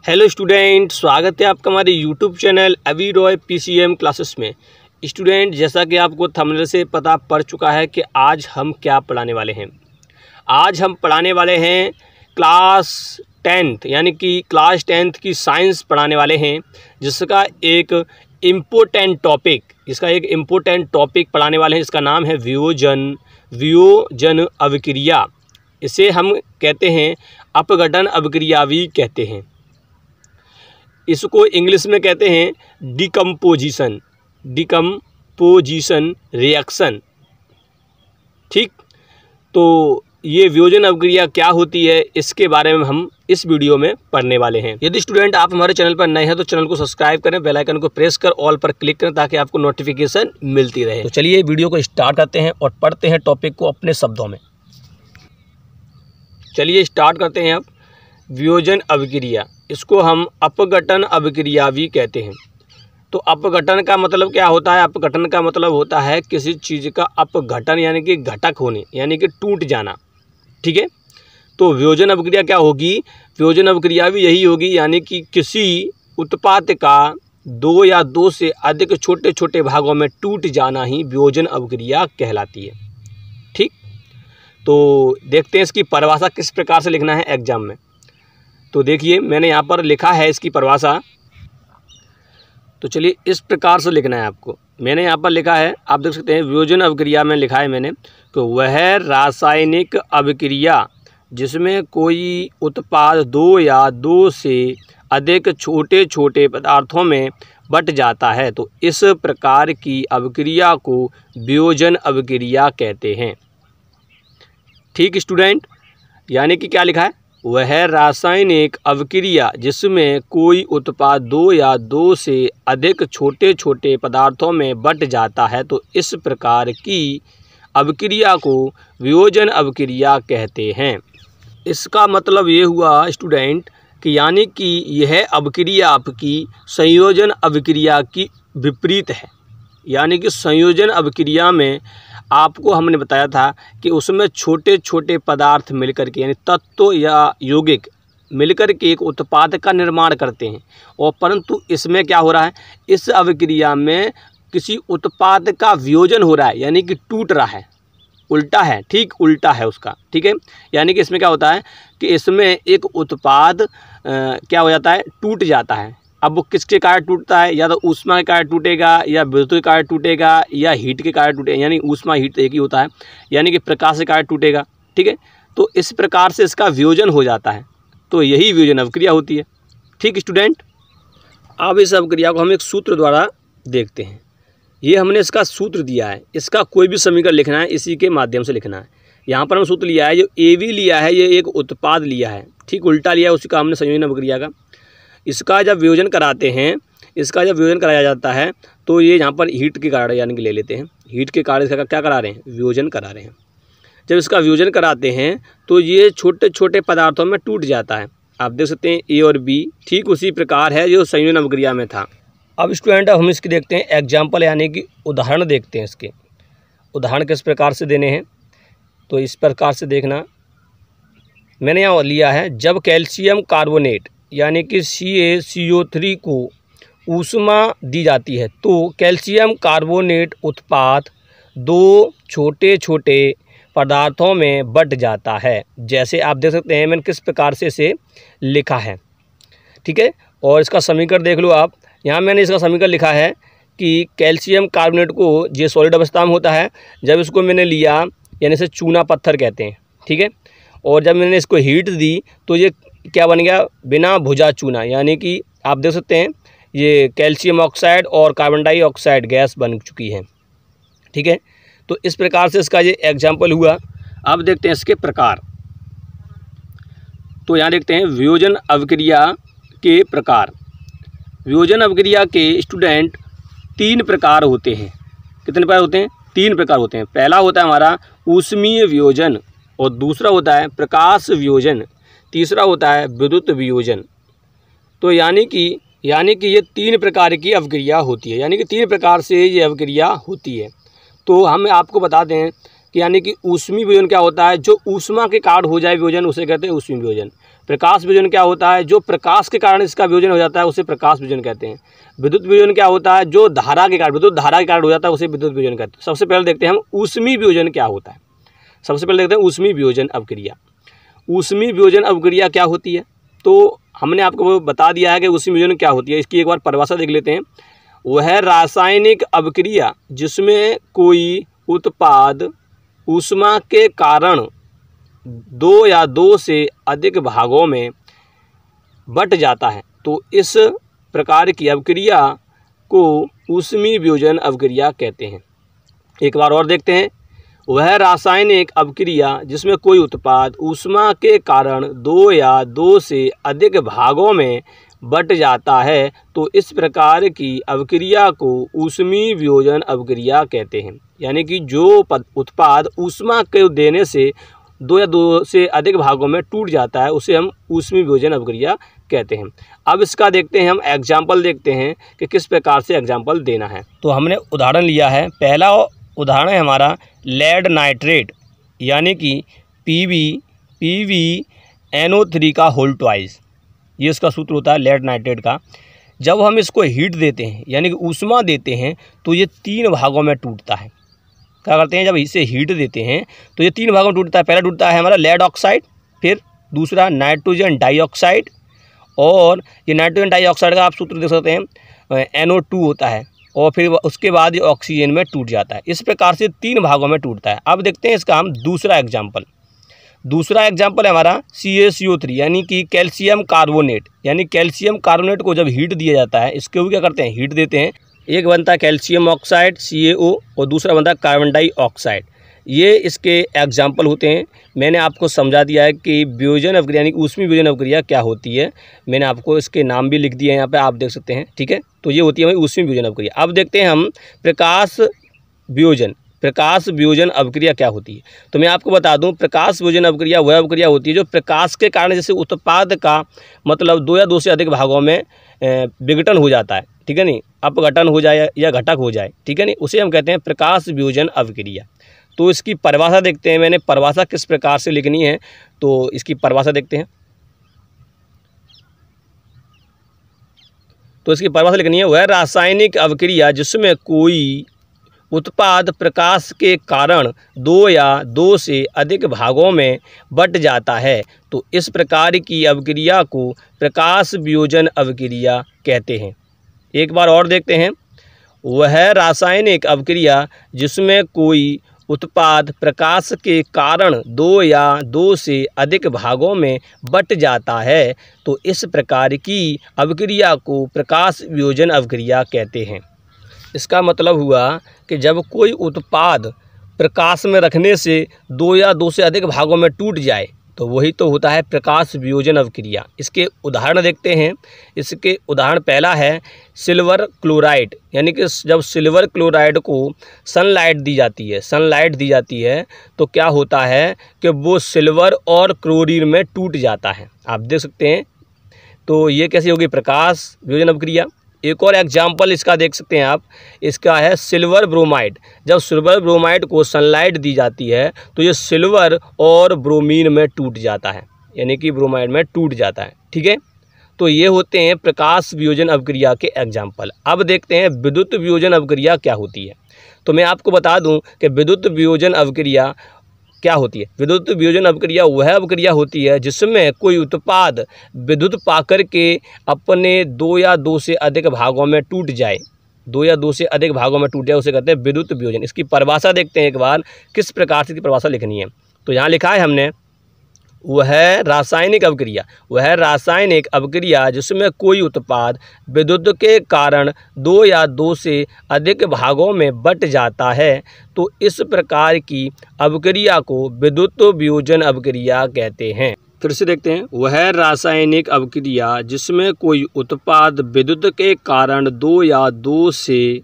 Hello student, स्वागत है आपका हमारे यूट्यूब चैनल अभी रॉय पीसीएम क्लासेस में। स्टूडेंट, जैसा कि आपको थंबनेल से पता पड़ चुका है कि आज हम क्या पढ़ाने वाले हैं। आज हम पढ़ाने वाले हैं क्लास 10th यानी कि क्लास 10th की साइंस पढ़ाने वाले हैं, जिसका एक इम्पोर्टेंट टॉपिक पढ़ाने वाले हैं। इसका नाम है वियोजन अभिक्रिया। इसे हम कहते हैं अपघटन अभिक्रिया भी कहते हैं। इसको इंग्लिश में कहते हैं डिकम्पोजिशन रिएक्शन। ठीक, तो ये वियोजन अभिक्रिया क्या होती है, इसके बारे में हम इस वीडियो में पढ़ने वाले हैं। यदि स्टूडेंट आप हमारे चैनल पर नए हैं तो चैनल को सब्सक्राइब करें, बेल आइकन को प्रेस कर ऑल पर क्लिक करें ताकि आपको नोटिफिकेशन मिलती रहे। तो चलिए वीडियो को स्टार्ट करते हैं और पढ़ते हैं टॉपिक को अपने शब्दों में। चलिए स्टार्ट करते हैं अब। वियोजन अभिक्रिया, इसको हम अपघटन अभिक्रिया भी कहते हैं। तो अपघटन का मतलब क्या होता है? अपघटन का मतलब होता है किसी चीज़ का अपघटन यानी कि घटक होने, यानी कि टूट जाना। ठीक है, तो वियोजन अभिक्रिया क्या होगी? वियोजन अभिक्रिया भी यही होगी, यानी कि किसी उत्पाद का दो या दो से अधिक छोटे छोटे भागों में टूट जाना ही वियोजन अभिक्रिया कहलाती है। ठीक, तो देखते हैं इसकी परिभाषा किस प्रकार से लिखना है एग्जाम में। तो देखिए, मैंने यहाँ पर लिखा है इसकी परिभाषा। तो चलिए इस प्रकार से लिखना है आपको। मैंने यहाँ पर लिखा है, आप देख सकते हैं वियोजन अभिक्रिया में लिखा है मैंने कि वह रासायनिक अभिक्रिया जिसमें कोई उत्पाद दो या दो से अधिक छोटे छोटे पदार्थों में बट जाता है, तो इस प्रकार की अभिक्रिया को वियोजन अभिक्रिया कहते हैं। ठीक स्टूडेंट, यानी कि क्या लिखा है? वह रासायनिक अभिक्रिया जिसमें कोई उत्पाद दो या दो से अधिक छोटे छोटे पदार्थों में बट जाता है, तो इस प्रकार की अभिक्रिया को वियोजन अभिक्रिया कहते हैं। इसका मतलब ये हुआ स्टूडेंट कि यानी कि यह अभिक्रिया आपकी संयोजन अभिक्रिया की विपरीत है। यानी कि संयोजन अभिक्रिया में आपको हमने बताया था कि उसमें छोटे छोटे पदार्थ मिलकर के, यानी तत्व या यौगिक मिलकर के एक उत्पाद का निर्माण करते हैं, और परंतु इसमें क्या हो रहा है? इस अभिक्रिया में किसी उत्पाद का वियोजन हो रहा है, यानी कि टूट रहा है, उल्टा है। ठीक, उल्टा है उसका। ठीक है, यानी कि इसमें क्या होता है कि इसमें एक उत्पाद क्या हो जाता है? टूट जाता है। अब वो किसके कारण टूटता है? या तो ऊष्मा के कारण टूटेगा, या विद्युत के कारण टूटेगा, या हीट के कारण टूटेगा। यानी ऊष्मा हीट एक ही होता है, यानी कि प्रकाश के कारण टूटेगा। ठीक है, तो इस प्रकार से इसका वियोजन हो जाता है, तो यही वियोजन अभिक्रिया होती है। ठीक स्टूडेंट, अब इस अभिक्रिया को हम एक सूत्र द्वारा देखते हैं। ये हमने इसका सूत्र दिया है, इसका कोई भी समीकरण लिखना है इसी के माध्यम से लिखना है। यहाँ पर हम सूत्र लिया है, जो AV लिया है, ये एक उत्पाद लिया है। ठीक, उल्टा लिया है, उसी का हमने संयोजन अभिक्रिया का। इसका जब वियोजन कराते हैं, इसका जब वियोजन कराया जाता है, तो ये यहाँ पर हीट के कारण यानी कि ले लेते हैं, हीट के कारण इसका क्या करा रहे हैं? वियोजन करा रहे हैं। जब इसका वियोजन कराते हैं तो ये छोटे छोटे पदार्थों में टूट जाता है। आप देख सकते हैं A और B ठीक उसी प्रकार है जो संयोजन अभिक्रिया में था। अब स्टूडेंट, हम इसकी देखते हैं एग्जाम्पल, यानी कि उदाहरण देखते हैं। इसके उदाहरण किस प्रकार से देने हैं, तो इस प्रकार से देखना। मैंने यहाँ लिया है, जब कैल्शियम कार्बोनेट यानी कि CaCO3 को ऊष्मा दी जाती है तो कैल्शियम कार्बोनेट उत्पाद दो छोटे छोटे पदार्थों में बट जाता है। जैसे आप देख सकते हैं मैंने किस प्रकार से इसे लिखा है। ठीक है, और इसका समीकरण देख लो आप। यहाँ मैंने इसका समीकरण लिखा है कि कैल्शियम कार्बोनेट को, ये सॉलिड अवस्था में होता है, जब इसको मैंने लिया, यानी इसे चूना पत्थर कहते हैं। ठीक है, और जब मैंने इसको हीट दी तो ये क्या बन गया? बिना भुजा चूना, यानी कि आप देख सकते हैं ये कैल्शियम ऑक्साइड और कार्बन डाइऑक्साइड गैस बन चुकी है। ठीक है, तो इस प्रकार से इसका ये एग्जाम्पल हुआ। अब देखते हैं इसके प्रकार। तो यहाँ देखते हैं वियोजन अभिक्रिया के प्रकार। वियोजन अभिक्रिया के स्टूडेंट 3 प्रकार होते हैं। कितने प्रकार होते हैं? 3 प्रकार होते हैं। पहला होता है हमारा ऊष्मीय वियोजन, और दूसरा होता है प्रकाश वियोजन, तीसरा होता है विद्युत वियोजन। तो यानी कि ये 3 प्रकार की अभिक्रिया होती है, यानी कि 3 प्रकार से ये अभिक्रिया होती है। तो हम आपको बता दें कि यानी कि ऊष्मीय वियोजन क्या होता है, जो ऊष्मा के कारण हो जाए वियोजन उसे कहते हैं ऊष्मीय वियोजन। प्रकाश वियोजन क्या होता है, जो प्रकाश के कारण इसका वियोजन हो जाता है उसे प्रकाश वियोजन कहते हैं। विद्युत वियोजन क्या होता है, जो धारा के कारण, विद्युत धारा के कारण हो जाता है उसे विद्युत वियोजन कहते हैं। सबसे पहले देखते हैं हम ऊष्मीय वियोजन क्या होता है। सबसे पहले देखते हैं ऊष्मीय वियोजन अवक्रिया। ऊष्मीय वियोजन अवक्रिया क्या होती है, तो हमने आपको बता दिया है कि ऊष्मीय वियोजन क्या होती है। इसकी एक बार परिभाषा देख लेते हैं। वह रासायनिक अवक्रिया जिसमें कोई उत्पाद ऊष्मा के कारण दो या दो से अधिक भागों में बट जाता है, तो इस प्रकार की अवक्रिया को ऊष्मीय वियोजन अवक्रिया कहते हैं। एक बार और देखते हैं। वह रासायनिक अवक्रिया जिसमें कोई उत्पाद ऊष्मा के कारण दो या दो से अधिक भागों में बट जाता है, तो इस प्रकार की अवक्रिया को ऊष्मीय वियोजन अवक्रिया कहते हैं। यानी कि जो उत्पाद ऊष्मा के देने से दो या दो से अधिक भागों में टूट जाता है उसे हम ऊष्मीय वियोजन अवक्रिया कहते हैं। अब इसका देखते हैं हम एग्जाम्पल देखते हैं कि किस प्रकार से एग्जाम्पल देना है। तो हमने उदाहरण लिया है। पहला उदाहरण है हमारा लेड नाइट्रेट यानी कि PbNO3 का होल ट्वाइस। ये इसका सूत्र होता है लेड नाइट्रेट का। जब हम इसको हीट देते हैं यानी कि ऊष्मा देते हैं तो ये तीन भागों में टूटता है। क्या करते हैं, जब इसे हीट देते हैं तो ये तीन भागों में टूटता है। पहला टूटता है हमारा लेड ऑक्साइड, फिर दूसरा नाइट्रोजन डाइऑक्साइड, और ये नाइट्रोजन डाइऑक्साइड का आप सूत्र देख सकते हैं NO2 होता है, और फिर उसके बाद ये ऑक्सीजन में टूट जाता है। इस प्रकार से तीन भागों में टूटता है। अब देखते हैं इसका हम दूसरा एग्जाम्पल। दूसरा एग्जाम्पल है हमारा CaCO3 यानी कि कैल्शियम कार्बोनेट। यानी कैल्शियम कार्बोनेट को जब हीट दिया जाता है, इसके भी क्या करते हैं, हीट देते हैं। एक बनता है कैल्शियम ऑक्साइड CaO और दूसरा बनता है कार्बन डाइऑक्साइड। ये इसके एग्जाम्पल होते हैं। मैंने आपको समझा दिया है कि वियोजन अवक्रिया यानी ऊष्मीय वियोजन अवक्रिया क्या होती है। मैंने आपको इसके नाम भी लिख दिए हैं यहाँ पे, आप देख सकते हैं। ठीक है, तो ये होती है हमारी ऊष्मीय वियोजन अवक्रिया। अब देखते हैं हम प्रकाश वियोजन। प्रकाश वियोजन अवक्रिया क्या होती है, तो मैं आपको बता दूं प्रकाश वियोजन अवक्रिया वह अवक्रिया होती है जो प्रकाश के कारण जैसे उत्पाद का मतलब दो या दो से अधिक भागों में विघटन हो जाता है। ठीक है नहीं, अपघटन हो जाए या घटक हो जाए। ठीक है नहीं, उसे हम कहते हैं प्रकाश वियोजन अवक्रिया। तो इसकी परिभाषा देखते हैं। मैंने परिभाषा किस प्रकार से लिखनी है, तो इसकी परिभाषा देखते हैं। तो इसकी परिभाषा लिखनी है, वह रासायनिक अवक्रिया जिसमें कोई उत्पाद प्रकाश के कारण दो या दो से अधिक भागों में बट जाता है, तो इस प्रकार की अवक्रिया को प्रकाश वियोजन अवक्रिया कहते हैं। एक बार और देखते हैं। वह रासायनिक अवक्रिया जिसमें कोई उत्पाद प्रकाश के कारण दो या दो से अधिक भागों में बट जाता है, तो इस प्रकार की अवक्रिया को प्रकाश वियोजन अवक्रिया कहते हैं। इसका मतलब हुआ कि जब कोई उत्पाद प्रकाश में रखने से दो या दो से अधिक भागों में टूट जाए तो वही तो होता है प्रकाश वियोजन अवक्रिया। इसके उदाहरण देखते हैं। इसके उदाहरण पहला है सिल्वर क्लोराइड। यानी कि जब सिल्वर क्लोराइड को सनलाइट दी जाती है तो क्या होता है कि वो सिल्वर और क्लोरीन में टूट जाता है। आप देख सकते हैं। तो ये कैसी होगी, प्रकाश वियोजन अवक्रिया। एक और एग्जाम्पल इसका देख सकते हैं आप। इसका है सिल्वर ब्रोमाइड। जब सिल्वर ब्रोमाइड को सनलाइट दी जाती है तो ये सिल्वर और ब्रोमीन में टूट जाता है, यानी कि ब्रोमाइड में टूट जाता है। ठीक है, तो ये होते हैं प्रकाश वियोजन अवक्रिया के एग्जाम्पल। अब देखते हैं विद्युत वियोजन अवक्रिया क्या होती है। तो मैं आपको बता दूं कि विद्युत वियोजन अवक्रिया क्या होती है। विद्युत वियोजन अवक्रिया वह अवक्रिया होती है जिसमें कोई उत्पाद विद्युत पाकर के अपने दो या दो से अधिक भागों में टूट जाए, उसे कहते हैं विद्युत वियोजन। इसकी परिभाषा देखते हैं एक बार, किस प्रकार से इसकी परिभाषा लिखनी है। तो यहाँ लिखा है हमने, वह रासायनिक अवक्रिया जिसमें कोई उत्पाद विद्युत के कारण दो या दो से अधिक भागों में बट जाता है, तो इस प्रकार की अवक्रिया को विद्युत वियोजन अवक्रिया कहते हैं। फिर से देखते हैं। वह रासायनिक अवक्रिया जिसमें कोई उत्पाद विद्युत के कारण दो या दो से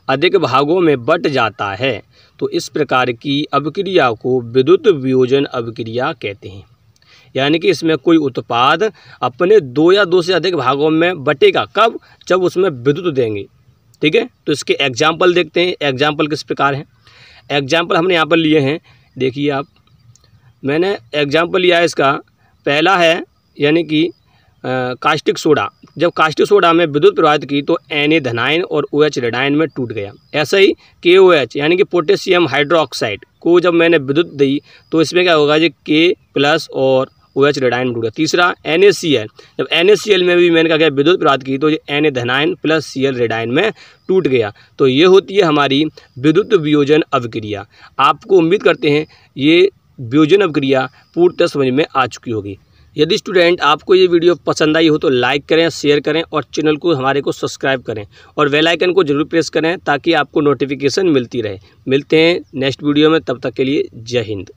अधिक भागों में बट जाता है, तो इस प्रकार की अवक्रिया को विद्युत वियोजन अवक्रिया कहते हैं। यानी कि इसमें कोई उत्पाद अपने दो या दो से अधिक भागों में बटेगा, कब, जब उसमें विद्युत देंगे। ठीक है, तो इसके एग्जाम्पल देखते हैं। एग्जाम्पल किस प्रकार हैं। एग्जाम्पल हमने यहाँ पर लिए हैं देखिए आप, मैंने एग्जाम्पल लिया है इसका। पहला है यानी कि कास्टिक सोडा। जब कास्टिक सोडा में विद्युत प्रवाहित की तो Na धनायन और OH ऋणायन में टूट गया। ऐसा ही KOH यानी कि पोटेशियम हाइड्रोक्साइड को जब मैंने विद्युत दी तो इसमें क्या होगा जी, K+ और OH ऋणायन में टूट गया। तीसरा NaCl, जब NaCl में भी मैंने क्या विद्युत प्रवाहित की तो ये Na धनायन प्लस Cl ऋणायन में टूट गया। तो ये होती है हमारी विद्युत वियोजन अभिक्रिया। आपको उम्मीद करते हैं ये वियोजन अभिक्रिया पूर्णतः समझ में आ चुकी होगी। यदि स्टूडेंट आपको ये वीडियो पसंद आई हो तो लाइक करें, शेयर करें और चैनल को हमारे को सब्सक्राइब करें और बेल आइकन को जरूर प्रेस करें ताकि आपको नोटिफिकेशन मिलती रहे। मिलते हैं नेक्स्ट वीडियो में, तब तक के लिए जय हिंद।